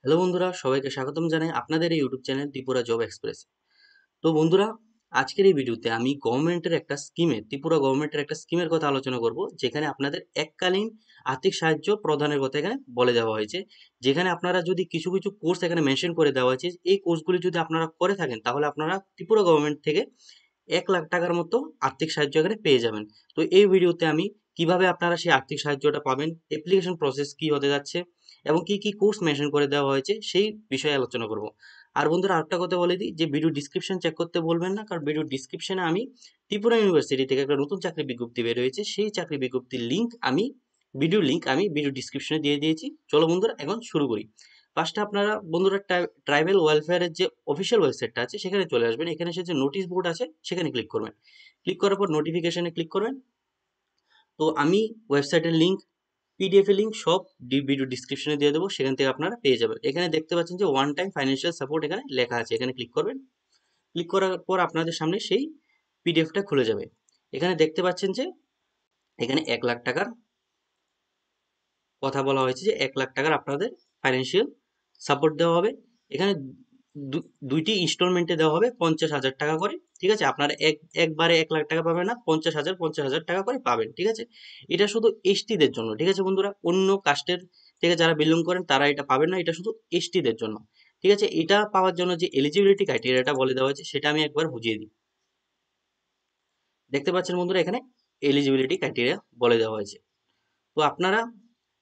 Hello বন্ধুরা, সবাইকে স্বাগতম জানাই আপনাদের এই YouTube channel Tripura job express. তো বন্ধুরা, আজকের এই ভিডিওতে আমি ত্রিপুরা গভর্নমেন্টের একটা স্কিমের কথা আলোচনা করব, যেখানে আপনাদের এককালীন আর্থিক সাহায্য প্রদানের কথা এখানে বলে দেওয়া হয়েছে। যেখানে আপনারা যদি কিছু কিছু কোর্স এখানে মেনশন করে দেওয়া হয়েছে, এই কোর্সগুলি যদি আপনারা করে থাকেন তাহলে আপনারা ত্রিপুরা গভর্নমেন্ট থেকে 1,00,000 টাকার মতো আর্থিক সাহায্য এখানে পেয়ে যাবেন। তো এই ভিডিওতে আমি কিভাবে আপনারা সেই আর্থিক সাহায্যটা পাবেন, অ্যাপ্লিকেশন প্রসেস কি হতে যাচ্ছে এবং কি কি কোর্স মেনশন করে দেওয়া হয়েছে সেই বিষয়ে আলোচনা করব। আর বন্ধুরা, আরেকটা কথা বলে দিই যে ভিডিও ডিসক্রিপশন চেক করতে বলবেন না, কারণ ভিডিও ডিসক্রিপশনে আমি ত্রিপুরা ইউনিভার্সিটি থেকে একটা নতুন চাকরি বিজ্ঞপ্তি বের হয়েছে, সেই চাকরি বিজ্ঞপ্তির লিঙ্ক আমি ভিডিও ডিসক্রিপশনে দিয়ে দিয়েছি। চলো বন্ধুরা, এখন শুরু করি। ফার্স্টে আপনারা বন্ধুরা ট্রাইবাল ওয়েলফেয়ারের যে অফিসিয়াল ওয়েবসাইটটা আছে সেখানে চলে আসবেন। এখানে এসে যে নোটিশ বোর্ড আছে সেখানে ক্লিক করবেন। ক্লিক করার পর নোটিফিকেশনে ক্লিক করবেন। তো আমি ওয়েবসাইটের লিঙ্ক, পিডিএফ এর লিঙ্ক সব ভিডিও ডিসক্রিপশনে দিয়ে দেবো, সেখান থেকে আপনারা পেয়ে যাবেন। এখানে দেখতে পাচ্ছেন যে ওয়ান টাইম ফাইন্যান্সিয়াল সাপোর্ট এখানে লেখা আছে, এখানে ক্লিক করবেন। ক্লিক করার পর আপনাদের সামনে সেই পিডিএফটা খুলে যাবে। এখানে দেখতে পাচ্ছেন যে এখানে 1,00,000 টাকার কথা বলা হয়েছে, যে 1,00,000 টাকার আপনাদের ফাইন্যান্সিয়াল সাপোর্ট দেওয়া হবে। এখানে দুইটি ইনস্টলমেন্টে দেওয়া হবে 50,000 টাকা করে। ঠিক আছে, আপনারা একবারে 1,00,000 টাকা পাবেন না, 50,000 করে পাবেন। ঠিক আছে, এটা শুধু এসটিদের জন্য। ঠিক আছে বন্ধুরা, অন্য কাস্টের থেকে যারা বিলং করেন তারা এটা পাবেন না, এটা শুধু এসটিদের জন্য। ঠিক আছে, এটা পাওয়ার জন্য যে এলিজিবিলিটি ক্রাইটেরিয়াটা বলে দেওয়া হয়েছে সেটা আমি একবার বুঝিয়ে দিই। দেখতে পাচ্ছেন বন্ধুরা, এখানে এলিজিবিলিটি ক্রাইটেরিয়া বলে দেওয়া হয়েছে। তো আপনারা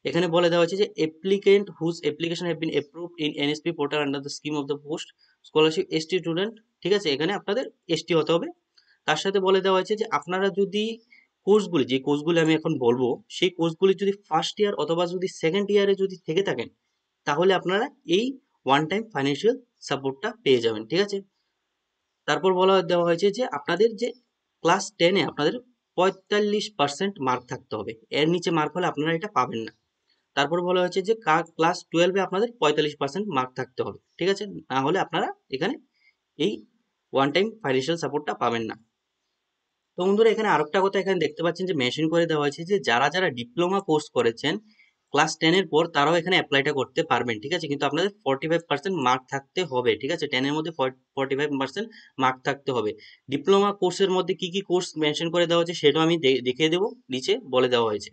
এখানে বলে দেওয়া হয়েছে যে applicant whose application have been approved in NSP portal under the scheme of the post scholarship ST student. ঠিক আছে, এখানে আপনাদের এসটি হতে হবে। তার সাথে বলে দেওয়া হয়েছে যে আপনারা যদি যে কোর্সগুলি আমি এখন বলবো, সেই কোর্সগুলি যদি ফার্স্ট ইয়ার অথবা যদি সেকেন্ড ইয়ারে যদি থেকে থাকেন তাহলে আপনারা এই ওয়ান টাইম ফাইন্যান্সিয়াল সাপোর্টটা পেয়ে যাবেন। ঠিক আছে, তারপর বলা দেওয়া হয়েছে যে আপনাদের যে ক্লাস 10-এ আপনাদের 45% মার্ক থাকতে হবে, এর নিচে মার্ক হলে আপনারা এটা পাবেন না। তারপর বলা হয়েছে যে ক্লাস 12-এ আপনাদের 45% মার্ক থাকতে হবে। ঠিক আছে, না হলে আপনারা এখানে এই ওয়ান টাইম ফাইন্যান্সিয়াল সাপোর্টটা পাবেন না। তো বন্ধুরা, এখানে আরেকটা কথা এখানে দেখতে পাচ্ছেন যে মেনশন করে দেওয়া হয়েছে যে যারা যারা ডিপ্লোমা কোর্স করেছেন ক্লাস 10-এর পর তারাও এখানে অ্যাপ্লাইটা করতে পারবেন। ঠিক আছে, কিন্তু আপনাদের 45% মার্ক থাকতে হবে। ঠিক আছে, 10-এর মধ্যে 45% মার্ক থাকতে হবে। ডিপ্লোমা কোর্সের মধ্যে কি কি কোর্স মেনশন করে দেওয়া হয়েছে সেটাও আমি দেখিয়ে দেবো, নিচে বলে দেওয়া হয়েছে।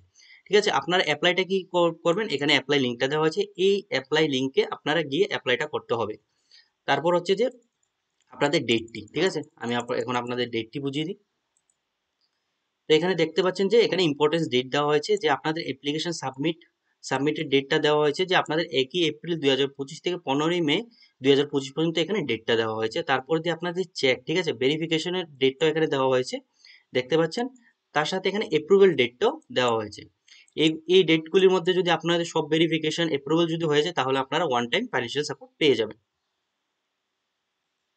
ঠিক আছে, আপনারা অ্যাপ্লাইটা কি করবেন, এখানে অ্যাপ্লাই লিঙ্কটা দেওয়া আছে, এই অ্যাপ্লাই লিঙ্কে আপনারা গিয়ে অ্যাপ্লাইটা করতে হবে। তারপর হচ্ছে যে আপনাদের ডেটটি। ঠিক আছে, আমি এখন আপনাদের ডেটটি বুঝিয়ে দিই। তো এখানে দেখতে পাচ্ছেন যে এখানে ইম্পর্টেন্স ডেট দেওয়া হয়েছে, যে আপনাদের অ্যাপ্লিকেশন সাবমিটের ডেটটা দেওয়া হয়েছে যে আপনাদের 1 এপ্রিল 2025 থেকে 15 মে 2025 পর্যন্ত এখানে ডেটটা দেওয়া হয়েছে। তারপর দিয়ে আপনাদের চেক, ঠিক আছে, ভেরিফিকেশনের ডেটটাও এখানে দেওয়া হয়েছে, দেখতে পাচ্ছেন। তার সাথে এখানে অ্যাপ্রুভাল ডেটটাও দেওয়া হয়েছে। এই ডেটগুলির মধ্যে যদি আপনাদের সব ভেরিফিকেশন অ্যাপ্রুভাল যদি হয়ে যায় তাহলে আপনারা ওয়ান টাইম ফাইন্যান্সিয়াল সাপোর্ট পেয়ে যাবেন।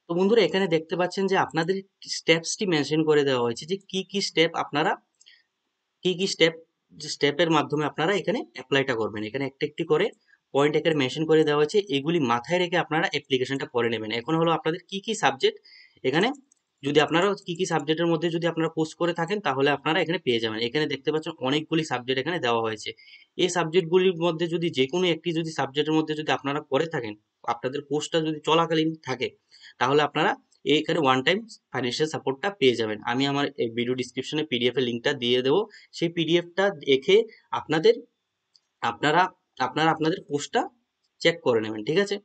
তো বন্ধুরা, এখানে দেখতে পাচ্ছেন যে আপনাদের স্টেপসটি মেনশন করে দেওয়া হয়েছে, যে কি কি স্টেপ আপনারা কি কি স্টেপের মাধ্যমে আপনারা এখানে অ্যাপ্লাইটা করবেন। এখানে একটা একটি করে পয়েন্ট এখানে মেনশন করে দেওয়া হয়েছে, এগুলি মাথায় রেখে আপনারা অ্যাপ্লিকেশনটা করে নেবেন। এখন হলো আপনাদের কি কি সাবজেক্ট এখানে, যদি আপনারা কি কি সাবজেক্টের মধ্যে যদি আপনারা পোস্ট করে থাকেন তাহলে আপনারা এখানে পেয়ে যাবেন। এখানে দেখতে পাচ্ছেন অনেকগুলি সাবজেক্ট এখানে দেওয়া হয়েছে। এই সাবজেক্টগুলির মধ্যে যদি যে কোনো একটি যদি সাবজেক্টের মধ্যে যদি আপনারা করে থাকেন, আপনাদের কোর্সটা যদি চলাকালীন থাকে, তাহলে আপনারা এখানে ওয়ান টাইম ফাইন্যান্সিয়াল সাপোর্টটা পেয়ে যাবেন। আমি আমার এই ভিডিও ডিসক্রিপশনে পিডিএফ এর লিঙ্কটা দিয়ে দেবো, সেই পিডিএফটা দেখে আপনাদের আপনারা আপনাদের কোর্সটা চেক করে নেবেন। ঠিক আছে,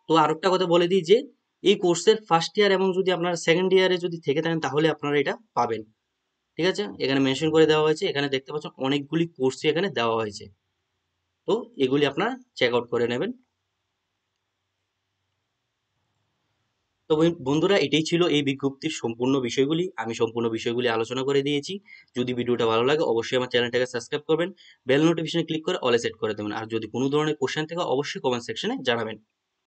তো আরেকটা কথা বলে দিই যে এই কোর্সের ফার্স্ট ইয়ার এবং যদি আপনারা সেকেন্ড ইয়ারে যদি থেকে থাকেন তাহলে আপনারা এটা পাবেন। ঠিক আছে, এখানে মেনশন করে দেওয়া হয়েছে, এখানে দেখতে পাচ্ছেন অনেকগুলি কোর্সই এখানে দেওয়া হয়েছে। তো এগুলি আপনারা চেক আউট করে নেবেন। তো বন্ধুরা, এটাই ছিল এই বিজ্ঞপ্তির সম্পূর্ণ বিষয়গুলি, আমি সম্পূর্ণ বিষয়গুলি আলোচনা করে দিয়েছি। যদি ভিডিওটা ভালো লাগে অবশ্যই আমার চ্যানেলটাকে সাবস্ক্রাইব করবেন, বেল নোটিফিকেশনে ক্লিক করে অলে সেট করে দেবেন। আর যদি কোনো ধরনের কোশ্চেন থাকে অবশ্যই কমেন্ট সেকশনে জানাবেন।